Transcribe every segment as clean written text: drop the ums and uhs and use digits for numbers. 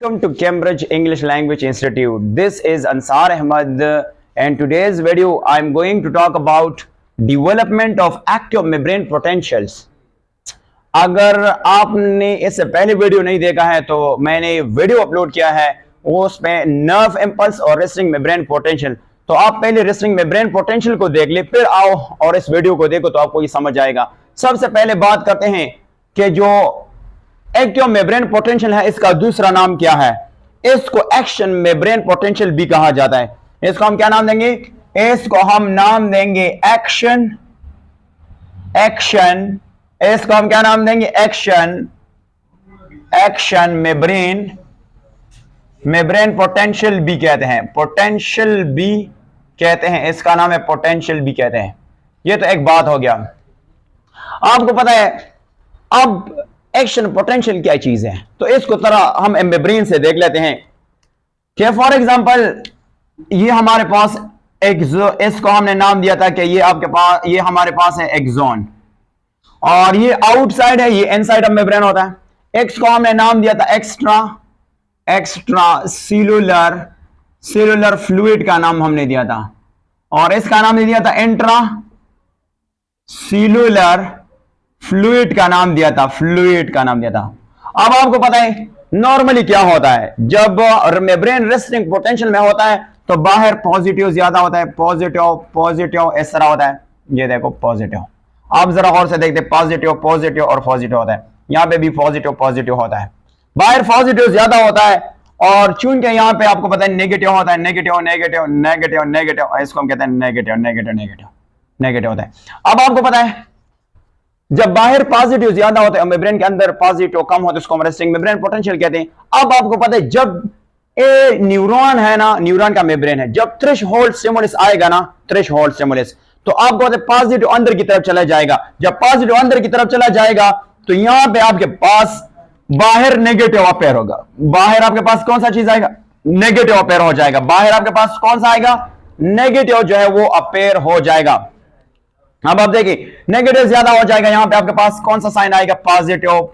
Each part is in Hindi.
Welcome to Cambridge English Language Institute. This is Ansar Ahmad, and today's video I'm going to talk about development of active membrane potentials. अगर आपने इससे पहले वीडियो नहीं देखा है तो मैंने वीडियो अपलोड किया है, उसमें नर्व इंपल्स और रेस्टिंग मेम्ब्रेन पोटेंशियल। तो आप पहले रेस्टिंग मेम्ब्रेन पोटेंशियल को देख ले, फिर आओ और इस वीडियो को देखो तो आपको ये समझ आएगा। सबसे पहले बात करते हैं कि जो एक्टिव मेम्ब्रेन पोटेंशियल है इसका दूसरा नाम क्या है। इसको एक्शन मेम्ब्रेन पोटेंशियल भी कहा जाता है। इसको हम क्या नाम देंगे? इसको हम नाम देंगे एक्शन। इसको हम क्या नाम देंगे? एक्शन मेम्ब्रेन पोटेंशियल भी कहते हैं, पोटेंशियल भी कहते हैं, इसका नाम है पोटेंशियल भी कहते हैं। ये तो एक बात हो गया। आपको पता है अब एक्शन पोटेंशियल क्या चीज है, तो इसको तरह हम मेम्ब्रेन से देख लेते हैं कि फॉर एग्जांपल ये हमारे पास इसको हमने नाम दिया था कि ये आपके पास, ये हमारे पास है एक्सोन, और ये आउटसाइड है, ये इनसाइड ऑफ मेम्ब्रेन होता है। एक्स को हमने नाम दिया था एक्स्ट्रा सेलुलर फ्लूइड का नाम हमने दिया था, और इसका नाम दिया था इंट्रा सेलुलर फ्लूइड का नाम दिया था, अब आपको पता है नॉर्मली क्या होता है, जब मेम्ब्रेन रेस्टिंग पोटेंशियल में होता है तो बाहर पॉजिटिव ज्यादा होता है, पॉजिटिव इस तरह होता है। ये देखो पॉजिटिव, आप जरा गौर से देखते, पॉजिटिव और पॉजिटिव होता है। यहां पे भी पॉजिटिव होता है, बाहर पॉजिटिव ज्यादा होता है, और चूंकि यहां पे आपको पता है नेगेटिव होता है, नेगेटिव, इसको हम कहते हैं नेगेटिव होता है। अब आपको पता है जब बाहर पॉजिटिव ज्यादा होता है, मेम्ब्रेन के अंदर पॉजिटिव कम होता है, उसको हम रेस्टिंग मेम्ब्रेन पोटेंशियल कहते हैं। अब आपको पता है जब ए न्यूरॉन है ना, न्यूरॉन का मेम्ब्रेन है, जब थ्रेशोल्ड स्टिमुलस आएगा ना, थ्रेशोल्ड स्टिमुलस, तो आपको पता है पॉजिटिव अंदर की तरफ चला जाएगा। जब पॉजिटिव अंदर की तरफ चला जाएगा तो यहां पे आपके पास बाहर नेगेटिव अपेयर होगा। बाहर आपके पास कौन सा चीज आएगा? नेगेटिव अपेयर हो जाएगा। बाहर आपके पास कौन सा आएगा? नेगेटिव जो है वो अपेयर हो जाएगा। अब आप देखिए नेगेटिव ज्यादा हो जाएगा, यहां पे आपके पास कौन सा साइन आएगा? पॉजिटिव।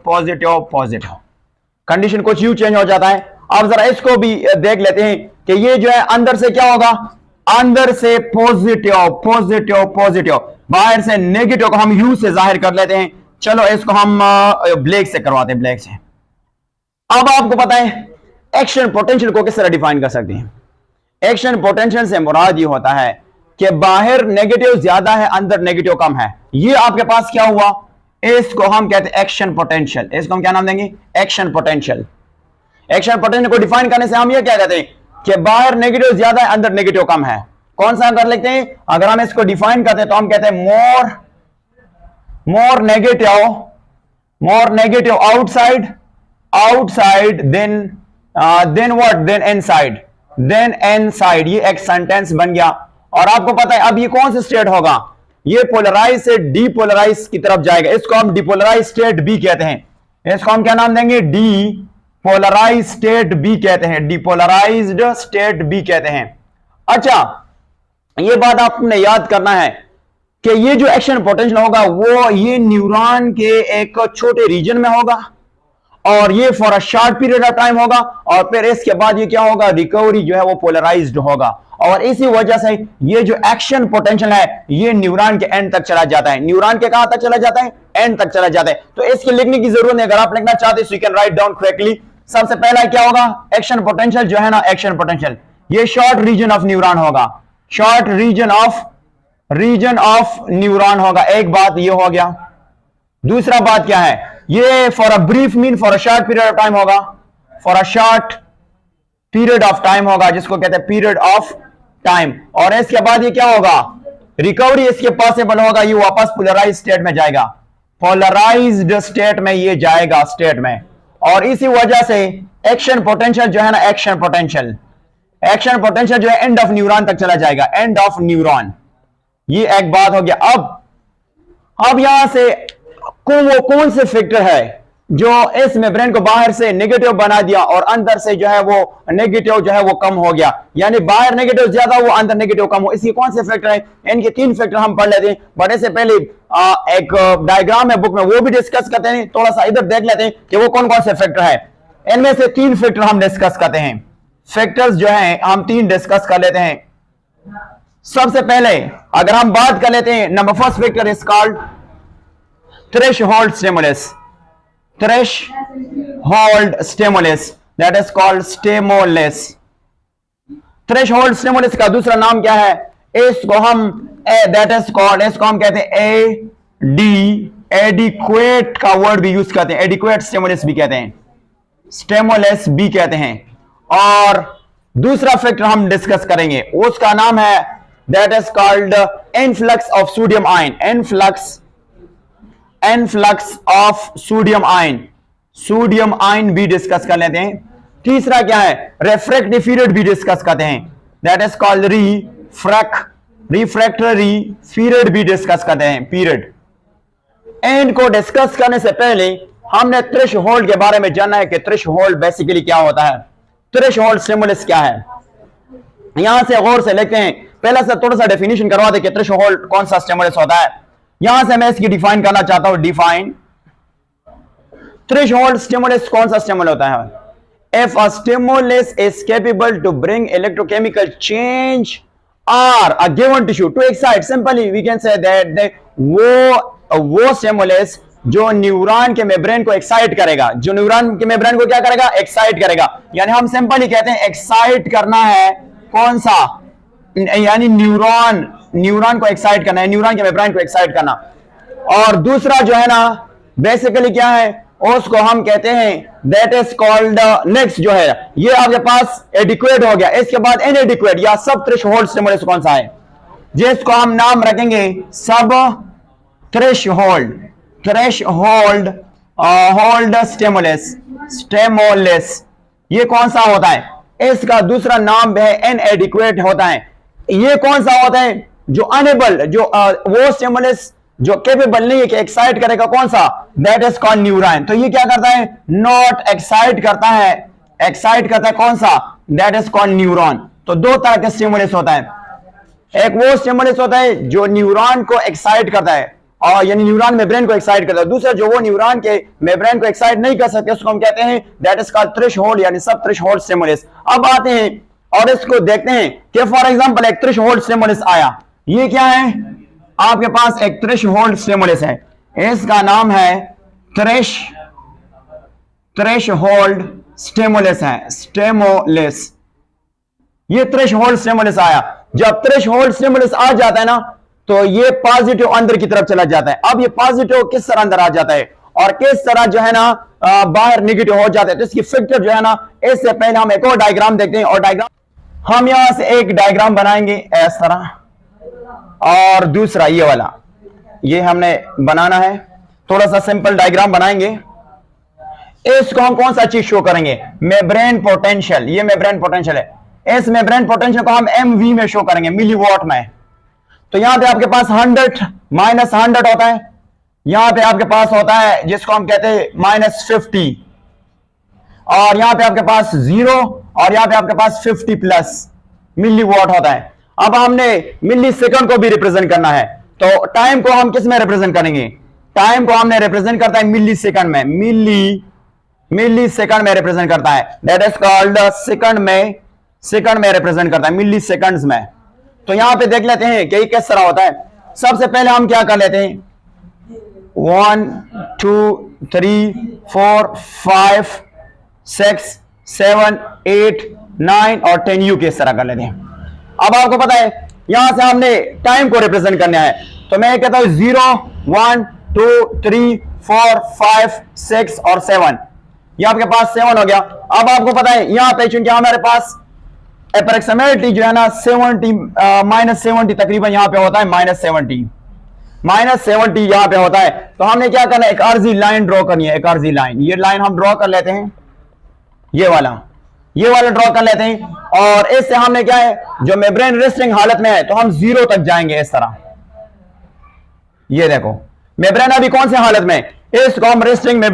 कंडीशन कुछ यूं चेंज हो जाता है। अब जरा इसको भी देख लेते हैं कि ये जो है अंदर से क्या होगा? अंदर से पॉजिटिव, बाहर से नेगेटिव को हम यू से जाहिर कर लेते हैं। चलो इसको हम ब्लैक से करवाते हैं, ब्लैक से। अब आपको पता है एक्शन पोटेंशियल को किस तरह डिफाइन कर सकते हैं? एक्शन पोटेंशियल से मुराद ये होता है कि बाहर नेगेटिव ज्यादा है, अंदर नेगेटिव कम है। ये आपके पास क्या हुआ? इसको हम कहते हैं एक्शन पोटेंशियल। इसको हम क्या नाम देंगे? एक्शन पोटेंशियल को डिफाइन करने से हम ये क्या कहते हैं कि बाहर नेगेटिव ज्यादा है, अंदर नेगेटिव कम है। कौन सा कर लेते हैं? अगर हम इसको डिफाइन करते हैं तो हम कहते हैं more negative outside than inside. ये एक सेंटेंस बन गया। और आपको पता है अब ये कौन सा स्टेट होगा? ये पोलराइज से डीपोलराइज की तरफ जाएगा। इसको हम डीपोलराइज स्टेट भी कहते हैं। इसको हम क्या नाम देंगे? डीपोलराइज स्टेट भी कहते हैं, डीपोलराइज्ड स्टेट भी कहते हैं। अच्छा, ये बात आपने याद करना है कि ये जो एक्शन पोटेंशियल होगा वो ये न्यूरॉन के एक छोटे रीजन में होगा, और ये for a short period of time होगा, और फिर इसके बाद ये क्या होगा? रिकवरी जो है वो पोलराइज्ड होगा। और इसी वजह से ये जो एक्शन पोटेंशियल है ये न्यूरॉन के एंड तक चला जाता है। न्यूरॉन के कहां तक चला जाता है? एंड तक चला जाता है। तो इसके लिखने की जरूरत नहीं, अगर आप लिखना चाहते हो you can write down correctly. सबसे पहला क्या होगा? एक्शन पोटेंशियल जो है ना, एक्शन पोटेंशियल ये शॉर्ट रीजन ऑफ न्यूरॉन होगा, शॉर्ट रीजन ऑफ न्यूरॉन होगा। एक बात ये हो गया। दूसरा बात क्या है? ये for a brief mean for a short period of time होगा, for a short period of time होगा, जिसको कहते हैं पीरियड ऑफ टाइम। और इसके बाद ये क्या होगा? रिकवरी इसके पॉसिबल होगा, ये वापस पोलराइज स्टेट में जाएगा, पोलराइज्ड स्टेट में ये जाएगा, स्टेट में। और इसी वजह से एक्शन पोटेंशियल जो है ना, एक्शन पोटेंशियल जो है एंड ऑफ न्यूरॉन तक चला जाएगा, एंड ऑफ न्यूरॉन। ये एक बात हो गया। अब यहां से वो कौन से फैक्टर है जो इस मेम्ब्रेन को बाहर से नेगेटिव बना दिया और अंदर से जो है वो नेगेटिव जो है वो कम हो गया, यानी बाहर नेगेटिव ज्यादा हो, अंदर नेगेटिव कम हो। इसके कौन से फैक्टर हैं? इनके 3 फैक्टर हम पढ़ लेते हैं, बट इससे पहले एक डायग्राम है बुक में, वो भी डिस्कस करते हैं। थोड़ा सा इधर देख लेते हैं कि वो कौन कौन से फैक्टर है। इनमें से 3 फैक्टर हम डिस्कस करते हैं। फैक्टर्स जो हैं हम 3 डिस्कस कर लेते हैं। सबसे पहले अगर हम बात कर लेते हैं, number first factor is called threshold stimulus. Threshold stimulus, that is called stimulus. Threshold stimulus का दूसरा नाम क्या है? इसको हम दैट इज कॉल्ड, इसको हम कहते हैं एडिक्वेट का वर्ड भी यूज करते हैं, एडिक्वेट स्टिमुलस भी कहते हैं, स्टिमुलस भी कहते हैं। और दूसरा फैक्टर हम डिस्कस करेंगे, उसका नाम है that is called influx of sodium ion. Influx of sodium ion, sodium ion भी डिस्कस कर लेते हैं। तीसरा क्या है? रिफ्रैक्टिव पीरियड भी डिस्कस करते हैं, that is called refractory period भी डिस्कस करते हैं, पीरियड। इनको डिस्कस करने से पहले हमने थ्रेशोल्ड के बारे में जानना है कि थ्रेशोल्ड बेसिकली क्या होता है, थ्रेशोल्ड स्टिमुलस क्या है। यहां से गौर से लेते हैं, पहले से थोड़ा सा डेफिनेशन करवा दे कि थ्रेशोल्ड कौन सा स्टिमुलस होता है। यहां से मैं इसकी डिफाइन करना चाहता हूं, डिफाइन थ्रेशोल्ड स्टिमुलस कौन सा स्टिमुलस होता है? If a stimulus is capable to bring electrochemical change or a given tissue to excite, simply we can say that वो स्टिमुलस जो न्यूरॉन के मेम्ब्रेन को एक्साइट करेगा, जो न्यूरॉन के मेम्ब्रेन को क्या करेगा? एक्साइट करेगा। यानी हम सिंपली कहते हैं एक्साइट करना है कौन सा, यानी न्यूरॉन को एक्साइट करना है, न्यूरॉन के मेम्ब्रेन को एक्साइट करना। और दूसरा जो है ना बेसिकली क्या है, उसको हम कहते हैं दैट इज कॉल्ड, नेक्स्ट जो है ये आपके पास एडिक्वेट हो गया। इसके बाद इनएडिक्वेट या सब थ्रेशोल्ड स्टिमुलस कौन सा है, जिसको हम नाम रखेंगे सब थ्रेशोल्ड स्टिमुलस। ये कौन सा होता है? इसका दूसरा नाम है इनएडिक्वेट होता है। ये कौन सा होता है? जो अनेबल, जो वो स्टिमुलस जो केपेबल नहीं है कि एक्साइट करेगा, कौन सा? That is called neuron. तो ये क्या करता है? नॉट एक्साइट करता है, एक्साइट करता है कौन सा? That is called neuron. तो दो तरह के स्टिमुलस होता है, एक वो स्टिमुलस होता है जो न्यूरॉन को एक्साइट करता है और यानी न्यूरॉन मेम्ब्रेन को एक्साइट करता है, दूसरा जो वो न्यूरॉन के मेम्ब्रेन को एक्साइट नहीं कर सकते उसको हम कहते हैं दैट इज कॉल्ड थ्रेशोल्ड यानी सब थ्रेशोल्ड स्टिमुलस। अब आते हैं और इसको देखते हैं कि फॉर एग्जांपल एक थ्रेशोल्ड स्टिमुलस आया, ये क्या है? आपके पास एक थ्रेशोल्ड स्टिमुलस है, इसका नाम है थ्रेशोल्ड स्टिमुलस है, स्टिमुलस। ये थ्रेशोल्ड स्टिमुलस आया, जब थ्रेशोल्ड स्टिमुलस आ जाता है ना तो ये पॉजिटिव अंदर की तरफ चला जाता है। अब ये पॉजिटिव किस तरह अंदर आ जाता है और किस तरह जो है ना बाहर नेगेटिव हो जाता है, तो इसकी फिक्र जो है ना, इससे पहले हम एक और डायग्राम देखते हैं। और डायग्राम हम यहां से एक डायग्राम बनाएंगे इस तरह, और दूसरा ये वाला, ये हमने बनाना है, थोड़ा सा सिंपल डायग्राम बनाएंगे। इसको हम कौन सा चीज शो करेंगे? Membrane potential. ये मेम्ब्रेन पोटेंशियल है, इस मेम्ब्रेन पोटेंशियल को हम MV में शो करेंगे, मिलीवॉट में। तो यहां पे आपके पास 100 माइनस 100 होता है, यहां पे आपके पास होता है जिसको हम कहते हैं -50, और यहां पे आपके पास 0 और यहां पे आपके पास 50 प्लस मिलीवॉट होता है। अब हमने मिली सेकंड को भी रिप्रेजेंट करना है, तो टाइम को हम किस में रिप्रेजेंट करेंगे? टाइम को हमने रिप्रेजेंट करता है मिली सेकंड में, मिली सेकंड में रिप्रेजेंट करता है, दैट इज कॉल्ड सेकंड में रिप्रेजेंट करता है, मिली सेकंड्स में। तो यहां पे देख लेते हैं कि किस तरह होता है। सबसे पहले हम क्या कर लेते हैं, 1 2 3 4 5 6 7 8 9 और 10 यू किस तरह कर लेते हैं। अब आपको पता है यहां से हमने टाइम को रिप्रेजेंट करना है, तो मैं कहता हूं 0 1 2 3 4 5 6 और 7, ये आपके पास 7 हो गया। अब आपको पता है यहां पे चूंकि हमारे पास अप्रोक्सीमेटली जो है ना 70 -70 तकरीबन यहां पे होता है, -70 यहां पे होता है। तो हमने क्या करना है, एक आरजी लाइन ड्रॉ करनी है, एक आरजी लाइन। ये लाइन हम ड्रॉ कर लेते हैं, ये वाला ड्रॉ कर लेते हैं। और इससे हमने क्या है, जो मेम्ब्रेन रेस्टिंग हालत में है तो हम 0 तक जाएंगे इस तरह। ये देखो मेम्ब्रेन अभी कौन से हालत में, इसको हम रेस्टिंग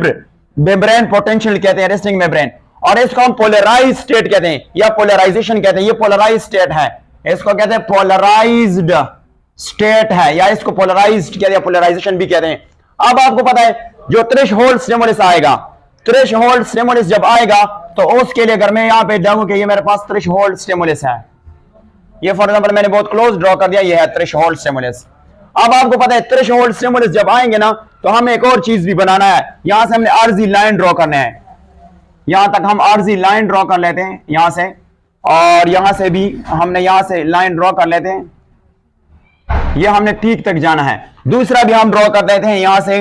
मेम्ब्रेन पोटेंशियल कहते हैं, रेस्टिंग मेम्ब्रेन। और इसको हम पोलराइज स्टेट कहते हैं या पोलराइजेशन कहते हैं। ये पोलराइज स्टेट है, इसको कहते हैं पोलराइज्ड स्टेट है, या इसको पोलराइज्ड कहते हैं, पोलराइजेशन भी कहते हैं। अब आपको पता है जो थ्रेशोल्ड स्टिमुलस आएगा, थ्रेशोल्ड स्टिमुलस जब आएगा तो उसके लिए अगर मैं यहां पे देखूं कि ये मेरे पास थ्रेशोल्ड स्टिमुलस है, ये फॉर एग्जांपल मैंने बहुत क्लोज ड्रॉ कर दिया, ये है थ्रेशोल्ड स्टिमुलस। अब आपको पता है थ्रेशोल्ड स्टिमुलस जब आएंगे ना तो हमें एक और चीज भी बनाना है, यहां से हमने आरजी लाइन ड्रॉ करना है, यहां तक हम आरजी लाइन ड्रॉ कर लेते हैं यहां से, और यहां से भी हमने यहां से लाइन ड्रॉ कर लेते हैं, ये हमने ठीक तक जाना है। दूसरा भी हम ड्रॉ कर देते हैं यहां से,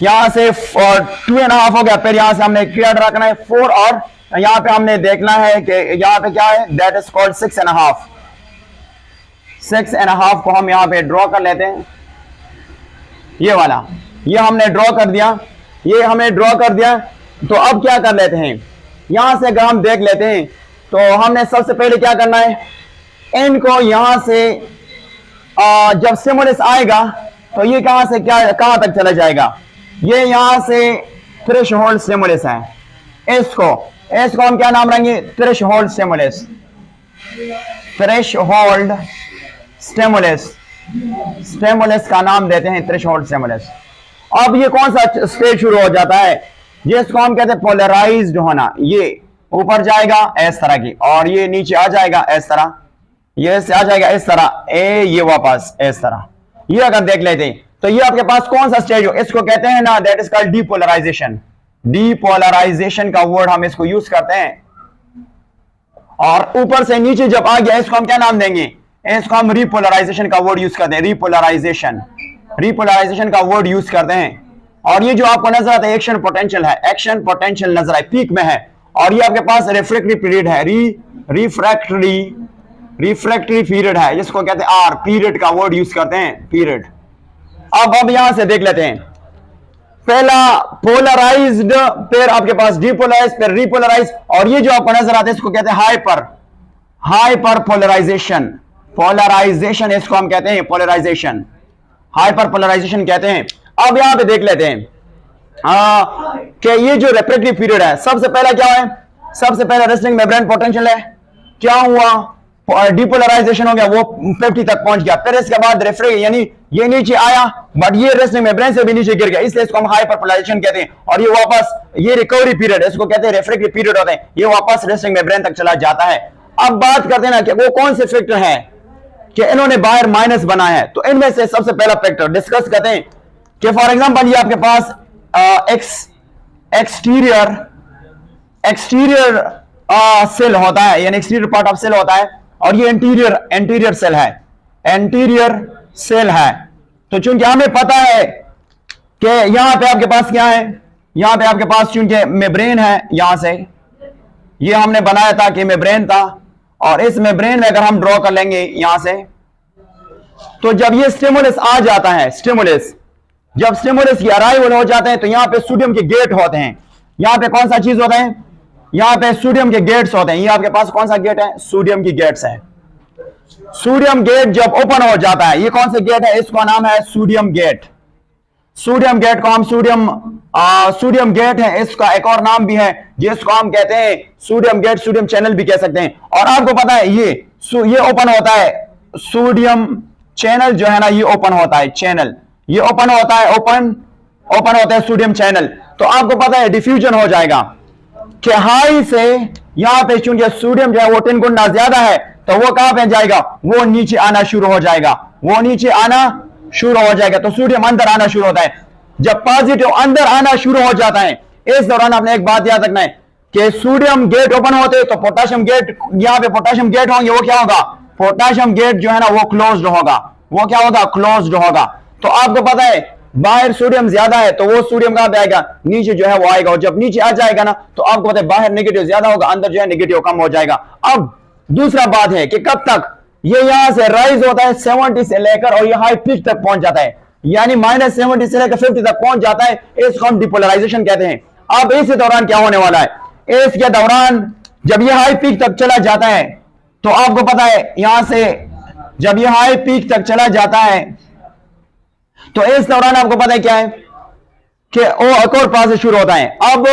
यहां से 2.5 हो गया, फिर यहां से हमने क्या रखना है 4, और यहां पे हमने देखना है कि यहां पे क्या है, दैट इज कॉल्ड 6.5। 6.5 को हम यहां पे ड्रॉ कर लेते हैं, ये वाला, ये हमने ड्रॉ कर दिया, ये हमने ड्रॉ कर दिया। तो अब क्या कर लेते हैं, यहां से अगर हम देख लेते हैं तो हमने सबसे पहले क्या करना है, इनको यहां से जब स्टिमुलस आएगा तो ये कहां से कहां तक चला जाएगा, ये यहां से थ्रेशोल्ड स्टिमुलस है, इसको हम क्या नाम रखेंगे, threshold stimulus, threshold stimulus, stimulus का नाम देते हैं थ्रेशोल्ड स्टिमुलस। अब ये कौन सा स्टेज शुरू हो जाता है, जिसको हम कहते हैं पोलराइज्ड होना, ये ऊपर जाएगा इस तरह की, और ये नीचे आ जाएगा इस तरह, ये से आ जाएगा इस तरह, ये वापस इस तरह। ये अगर देख लेते हैं तो ये आपके पास कौन सा स्टेज हो, इसको कहते हैं ना, that is called depolarization. Depolarization का वर्ड हम इसको यूज करते हैं, और ऊपर से नीचे जब आ गया इसको हम क्या नाम देंगे, इसको हम रिपोलराइजेशन का वर्ड यूज करते हैं, रिपोलराइजेशन, रिपोलराइजेशन का वर्ड यूज करते हैं। और ये जो आपको नजर आता है एक्शन पोटेंशियल है, एक्शन पोटेंशियल नजर आए पीक में है, और ये आपके पास रिफ्रैक्टरी पीरियड है, रिफ्रैक्टरी पीरियड है, जिसको कहते हैं आर, पीरियड का वर्ड यूज करते हैं, पीरियड। अब यहां से देख लेते हैं, पहला पोलराइज्ड, फिर आपके पास डीपोलराइज, फिर रिपोलराइज, और ये जो आपको नजर आता है इसको कहते हैं हाइपर पोलराइजेशन, पोलराइजेशन इसको हम कहते हैं, पोलराइजेशन, हाइपर पोलराइजेशन कहते हैं। अब यहां पे देख लेते हैं कि ये जो रिफ्रैक्टरी पीरियड है, सबसे पहला क्या है, सबसे पहला रेस्टिंग मेम्ब्रेन पोटेंशियल है, क्या हुआ, डिपोलराइजेशन हो गया, वो 50 तक पहुंच गया, फिर इसके बाद रिफ्रैक्ट यानी ये नीचे आया, बट ये रेस्टिंग मेम्ब्रेन से भी नीचे गिर गया, इसलिए इसको हम हाइपरपोलराइजेशन कहते हैं। और ये वापस, ये रिकवरी पीरियड, इसको कहते हैं रिफ्रैक्टरी पीरियड होते हैं, ये वापस रेस्टिंग मेम्ब्रेन तक चला जाता है। अब बात करते हैं ना कि वो कौन से फैक्टर हैं कि इन्होंने बाहर माइनस बनाया है, तो इनमें से सबसे पहला फैक्टर डिस्कस करते हैं कि फॉर एग्जांपल ये आपके पास एक्सटीरियर सेल होता है, यानी एक्सटीरियर पार्ट ऑफ सेल होता है, और ये एंटीरियर सेल है, एंटीरियर सेल है। तो चूंकि हमें पता है कि यहां पे आपके पास क्या है, यहां पे आपके पास चूंकि मेम्ब्रेन है, यहां से ये हमने बनाया था कि मेम्ब्रेन था, और इस मेम्ब्रेन में अगर हम ड्रॉ कर लेंगे यहां से, तो जब ये स्टिमुलस आ जाता है, स्टिमुलस जब स्टिमुलस की अराइवल हो जाते हैं तो यहां पे सोडियम के गेट होते हैं, यहां पे कौन सा चीज होते हैं, यहां पे सोडियम के गेट्स होते हैं। ये आपके पास कौन सा गेट है, सोडियम की गेट्स है। सोडियम गेट जब ओपन हो जाता है, ये कौन सा गेट है, इसका नाम है सोडियम गेट। सोडियम गेट को हम सोडियम गेट है, इसका एक और नाम भी है जिसको हम कहते हैं सोडियम गेट, सोडियम चैनल भी कह सकते हैं। और आपको पता है ये ओपन होता है, सोडियम चैनल जो है ना, ये ओपन होता है, चैनल ये ओपन होता है, ओपन होता है सोडियम चैनल। तो आपको पता है डिफ्यूजन हो जाएगा कि हाई से यहां पे चूंकि सोडियम जो है वो 10 गुना ज्यादा है, तो वो कहां पे जाएगा, वो नीचे आना शुरू हो जाएगा, वो नीचे आना शुरू हो जाएगा। तो सोडियम अंदर आना शुरू होता है। जब पॉजिटिव अंदर आना शुरू हो जाता है, इस दौरान आपने एक बात याद रखना है कि सोडियम गेट ओपन होते हैं तो पोटेशियम गेट, यहां पे पोटेशियम गेट होंगे, वो क्या होगा, पोटेशियम गेट जो है ना वो क्लोज्ड होगा, वो क्या होगा, क्लोज्ड होगा। तो आपको पता है बाहर सोडियम ज्यादा है तो वो सोडियम कहां पे आएगा, नीचे जो है वो आएगा, और जब नीचे आ जाएगा ना तो आपको पता है बाहर नेगेटिव ज्यादा होगा, अंदर जो है नेगेटिव कम हो जाएगा। अब दूसरा बात है कि कब तक ये यहां से राइज होता है 70 से लेकर, और ये हाई पीक तक पहुंच जाता है, यानी -70 से लेकर 50 तक पहुंच जाता है, इसको हम डिपोलराइजेशन कहते हैं। अब इस दौरान क्या होने वाला है, इसके दौरान जब ये हाई पीक तक चला जाता है तो आपको पता है यहां से जब ये हाई पीक तक चला जाता है तो इस दौरान आपको पता है क्या है कि एक और प्रोसेस शुरू होता है। अब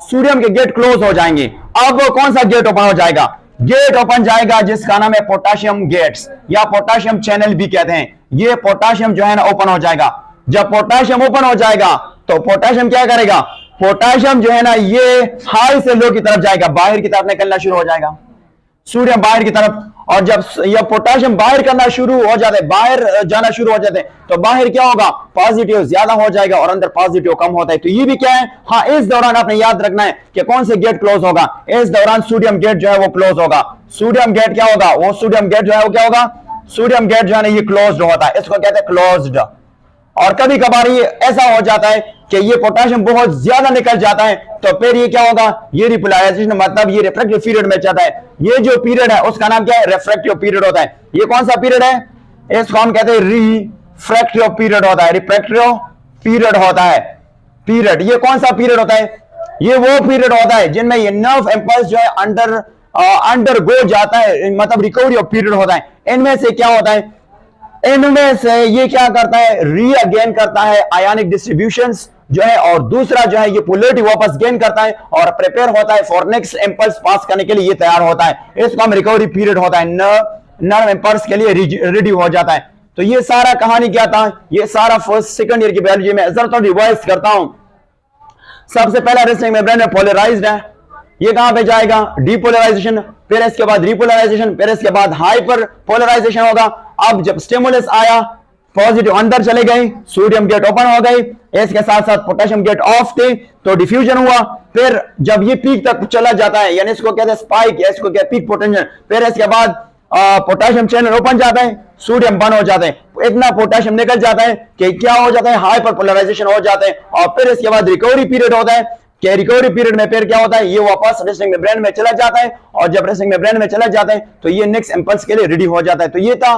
सोडियम के गेट क्लोज हो जाएंगे, अब कौन सा गेट ओपन हो जाएगा, गेट ओपन जाएगा जिसका नाम है पोटेशियम गेट्स, या पोटेशियम चैनल भी कहते हैं। ये पोटेशियम जो है ना ओपन हो जाएगा। जब पोटेशियम ओपन हो जाएगा तो पोटेशियम क्या करेगा, पोटेशियम जो है ना ये हाई से लो की तरफ जाएगा, बाहर की तरफ निकलना शुरू हो जाएगा, सोडियम बाहर की तरफ। और जब यह पोटेशियम बाहर करना शुरू हो जाते हैं, बाहर जाना शुरू हो जाते हैं, तो बाहर क्या होगा, पॉजिटिव ज्यादा हो जाएगा और अंदर पॉजिटिव कम होता है। तो ये भी क्या है, हाँ इस दौरान आपने याद रखना है कि कौन से गेट क्लोज होगा, इस दौरान सोडियम गेट जो है वो क्लोज होगा। सोडियम गेट क्या होगा, वो सोडियम गेट जो है वो क्या होगा, सोडियम गेट जो है ना ये क्लोज्ड होता है, इसको कहते हैं क्लोज्ड। और कभी कभार ये ऐसा हो जाता है कि ये पोटेशियम बहुत ज्यादा निकल जाता है, तो फिर ये क्या होगा, ये रिपोलराइजेशन मतलब ये रिफ्रैक्टिव पीरियड में जाता है। ये जो पीरियड है उसका नाम क्या है, रिफ्रैक्टिव पीरियड होता है। ये कौन सा पीरियड है, इसको हम कहते हैं रिफ्रैक्टिव पीरियड होता है, रिफ्रैक्टिव पीरियड होता है। पीरियड ये कौन सा पीरियड होता है, ये वो पीरियड होता है जिनमें ये नर्व इंपल्स जो है अंडर गो जाता है, मतलब रिकवरी ऑफ पीरियड होता है। इनमें से क्या होता है, इनमें से ये क्या करता है, रीअगेन करता है आयनिक डिस्ट्रीब्यूशंस जो है, और दूसरा जो है ये पोलैरिटी वापस गेन करता है और प्रिपेयर होता है फॉर नेक्स्ट इंपल्स पास करने के लिए ये तैयार होता है। इसको हम रिकवरी पीरियड होता है, नर्व इंपल्स के लिए रेडी हो जाता है। तो ये सारा कहानी क्या था, ये सारा फर्स्ट सेकंड ईयर की बायोलॉजी में जरा तो रिवाइज करता हूं। सबसे पहला रेस्टिंग मेम्ब्रेन में पोलराइज्ड है, ये कहां पे जाएगा, डीपोलराइजेशन, फिर इसके बाद रिपोलराइजेशन, फिर इसके बाद हाइपर पोलराइजेशन होगा। अब जब स्टिमुलस आया, पॉजिटिव अंदर चले गए, सोडियम गेट ओपन हो गई, इसके साथ साथ पोटेशियम गेट ऑफ थे, तो डिफ्यूजन हुआ। फिर जब ये पीक तक चला जाता है, यानी इसको कहते हैं स्पाइक या इसको कहते हैं पीक पोटेंशियल, फिर इसके बाद पोटेशियम चैनल ओपन जाता है, सोडियम बंद हो जाते हैं, इतना पोटेशियम निकल जाता है कि क्या हो जाता है, हाइपर पोलराइजेशन हो जाते हैं। और फिर इसके बाद रिकवरी पीरियड होता है, कि रिकवरी पीरियड में फिर क्या होता है, ये वापस रेस्टिंग मेम्ब्रेन में चला जाता है, और जब रेस्टिंग मेम्ब्रेन में चला जाता है तो ये नेक्स्ट इंपल्स के लिए रेडी हो जाता है। तो ये था